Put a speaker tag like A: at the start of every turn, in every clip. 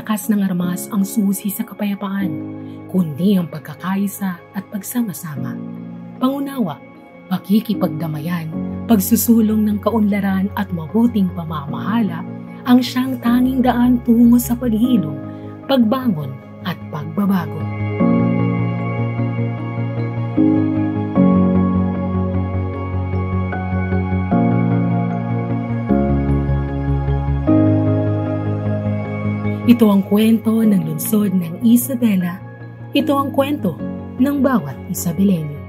A: lakas ng armas ang susi sa kapayapaan, kundi ang pagkakaisa at pagsama-sama. Pangunawa, pakikipagdamayan, pagsusulong ng kaunlaran at mabuting pamamahala ang siyang tanging daan tungo sa paghilom, pagbangon at pagbabago. Ito ang kwento ng lungsod ng Isabela. Ito ang kwento ng bawat Isabelenyo.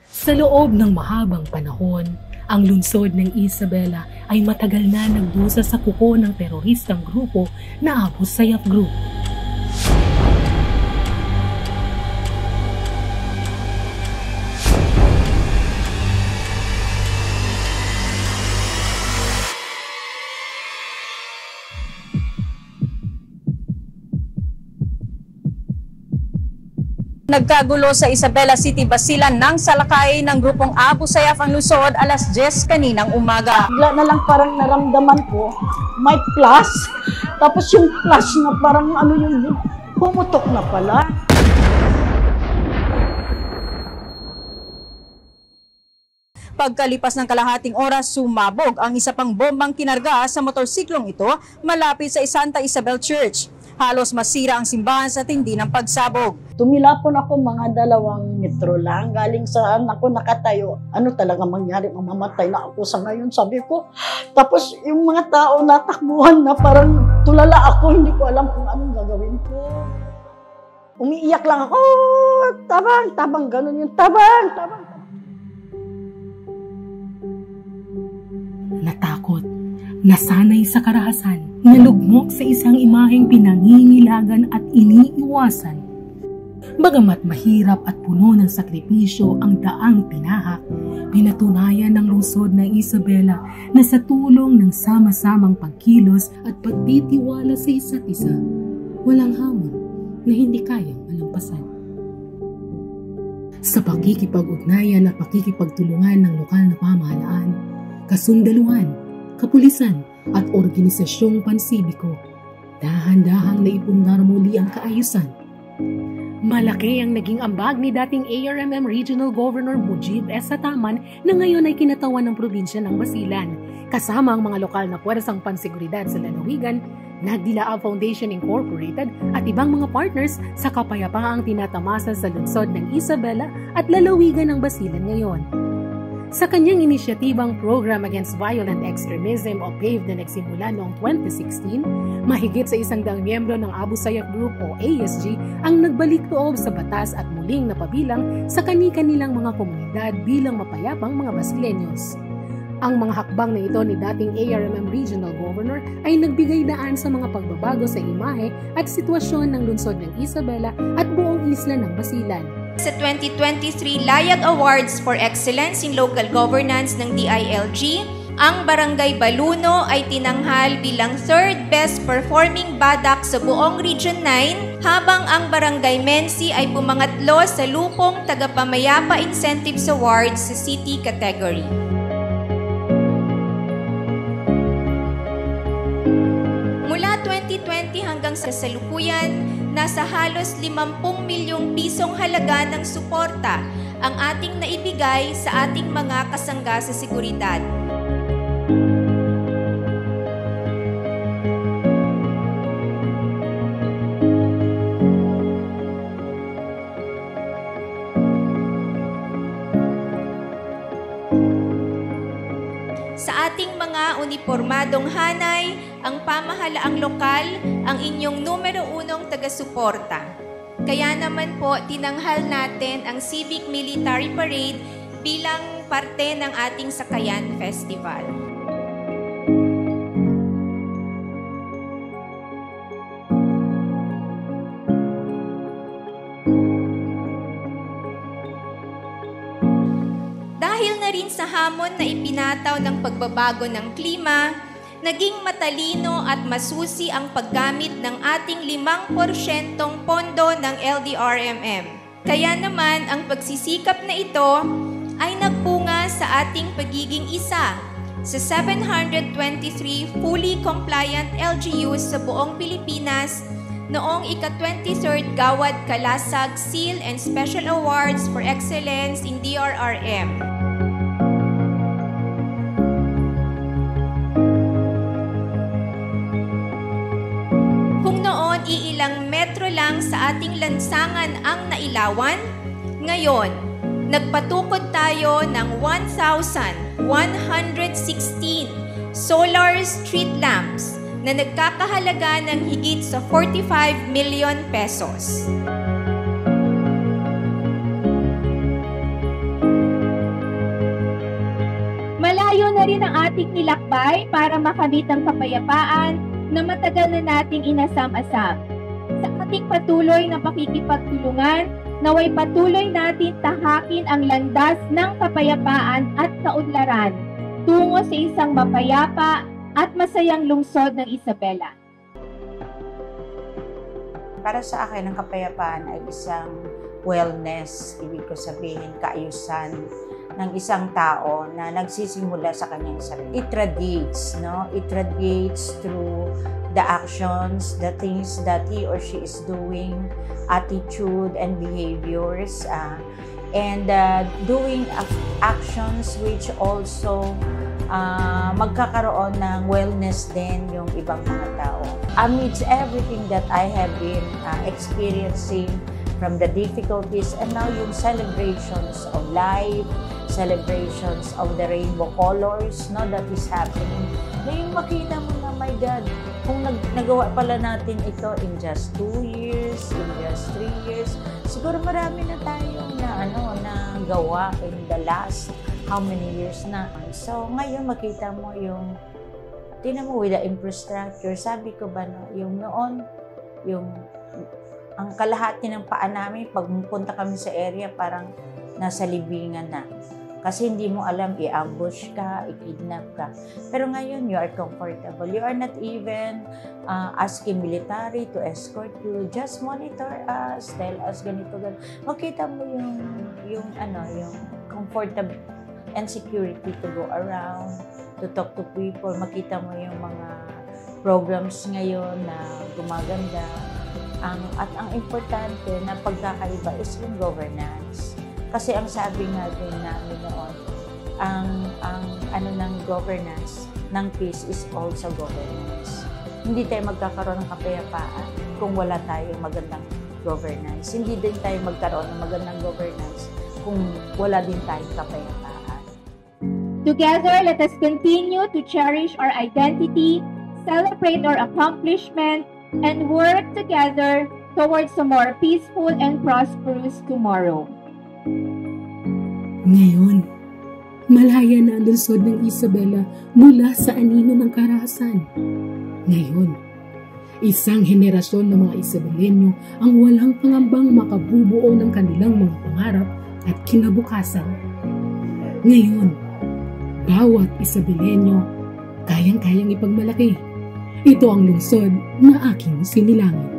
A: Sa loob ng mahabang panahon, ang lungsod ng Isabela ay matagal na nagdusa sa kuko ng teroristang grupo na Abu Sayyaf Group.
B: Nagkagulo sa Isabela City, Basilan ng salakay ng grupong Abu Sayyaf ang lungsod alas 10 kaninang umaga.
C: Bigla na lang parang naramdaman ko, may flash. Tapos yung flash na parang pumutok na pala.
B: Pagkalipas ng kalahating oras, sumabog ang isa pang bombang kinarga sa motorsiklong ito malapit sa Santa Isabel Church. Halos masira ang simbahan sa tindi ng pagsabog.
C: Tumilapon ako mga 2 metro lang. Galing saan ako nakatayo. Ano talaga mangyari? Mamamatay na ako sa ngayon, sabi ko. Tapos yung mga tao natakbuhan na parang tulala ako. Hindi ko alam kung anong gagawin ko. Umiiyak lang ako. Tabang, ganun yung tabang.
A: Natakot, nasanay sa karahasan, nalugmok sa isang imaheng pinangingilagan at iniiwasan. Bagamat mahirap at puno ng sakripisyo ang daang tinahak, pinatunayan ng lungsod ng Isabela na sa tulong ng sama-samang pagkilos at pagtitiwala sa isa't isa, walang hamon na hindi kayang malampasan. Sa pakikipag-ugnayan at pakikipagtulungan ng lokal na pamahalaan, kasundaluhan, kapulisan at organisasyong pansibiko, dahan-dahang naipundar muli ang kaayusan. Malaki ang naging ambag ni dating ARMM Regional Governor Mujib S. Sataman na ngayon ay kinatawan ng probinsya ng Basilan. Kasama ang mga lokal na puwersang panseguridad sa lalawigan, Nagdilaab Foundation Incorporated at ibang mga partners sa kapayapaang tinatamasa sa lungsod ng Isabela at lalawigan ng Basilan ngayon. Sa kanyang inisyatibang Program Against Violent Extremism o PAVE na nagsimula noong 2016, mahigit sa 100 miyembro ng Abu Sayyaf Group o ASG ang nagbalik loob sa batas at muling napabilang sa kani-kanilang mga komunidad bilang mapayapang mga Basilenyos. Ang mga hakbang na ito ni dating ARMM Regional Governor ay nagbigay daan sa mga pagbabago sa imahe at sitwasyon ng lungsod ng Isabela at buong isla ng Basilan.
D: Sa 2023 Layag Awards for Excellence in Local Governance ng DILG, ang Barangay Baluno ay tinanghal bilang 3rd best performing badak sa buong Region 9, habang ang Barangay Mensi ay pumangatlo sa Lupong Tagapamayapa Incentives Awards sa City category. Mula 2020 hanggang sa salukuyan, nasa halos 50 milyong pisong halaga ng suporta ang ating naibigay sa ating mga kasangga sa seguridad. Sa ating mga unipormadong hanay, ang pamahalaang lokal ang inyong numero 1 taga-suporta. Kaya naman po, tinanghal natin ang Civic Military Parade bilang parte ng ating Sakayan Festival. Dahil na rin sa hamon na ipinataw ng pagbabago ng klima, naging matalino at masusi ang paggamit ng ating 5% pondo ng LDRMM. Kaya naman ang pagsisikap na ito ay nagbunga sa ating pagiging isa sa 723 fully compliant LGUs sa buong Pilipinas noong ika-23rd Gawad Kalasag Seal and Special Awards for Excellence in DRRM. Kung noon iilang metro lang sa ating lansangan ang nailawan, ngayon nagpatukod tayo ng 1,116 solar street lamps na nagkakahalaga ng higit sa 45 million pesos.
E: Malayo na rin ang ating nilakbay para makamit ang kapayapaan na matagal na nating inasam-asam. Sa ating patuloy na pakikipagtulungan, naway patuloy natin tahakin ang landas ng kapayapaan at kaunlaran tungo sa isang mapayapa at masayang lungsod ng Isabela.
F: Para sa akin, ang kapayapaan ay isang wellness, ibig ko sabihin, kaayusan ng isang tao na nagsisimula sa kanyang sarili. It radiates, no? It radiates through the actions, the things that he or she is doing, attitude and behaviors, and doing actions which also magkakaroon ng wellness din yung ibang mga tao. Amidst everything that I have been experiencing, from the difficulties and now yung celebrations of life, celebrations of the rainbow colors, no, that is happening. Ngayon makita mo na, my God, kung nagawa pala natin ito in just 2 years, in just 3 years, siguro marami na tayong na gawa in the last how many years na. So, ngayon makita mo yung, tingnan mo with the infrastructure, sabi ko ba, no, yung noon, yung, ang kalahati ng paa namin, pag punta kami sa area, parang nasa libingan na. Kasi hindi mo alam, i-ambush ka, i-kidnap ka. Pero ngayon, you are comfortable. You are not even asking military to escort you. Just monitor us, tell us ganito, ganito. Makita mo yung comfortable and security to go around, to talk to people. Makita mo yung mga programs ngayon na gumaganda. At ang importante na pagkakaiba is yung governance. Kasi ang sabi nga din namin noon, ang ng governance ng peace is also governance. Hindi tayo magkakaroon ng kapayapaan kung wala tayong magandang governance. Hindi din tayo magkaroon ng magandang governance kung wala din tayong kapayapaan.
E: Together, let us continue to cherish our identity, celebrate our accomplishment, and work together towards a more peaceful and prosperous tomorrow.
A: Ngayon, malaya na ang lungsod ng Isabela mula sa anino ng karahasan. Ngayon, isang henerasyon ng mga Isabelenyo ang walang pangambang makabubuo ng kanilang mga pangarap at kinabukasan. Ngayon, bawat Isabelenyo kayang-kayang ipagmalaki. Ito ang lungsod na aking sinilangin.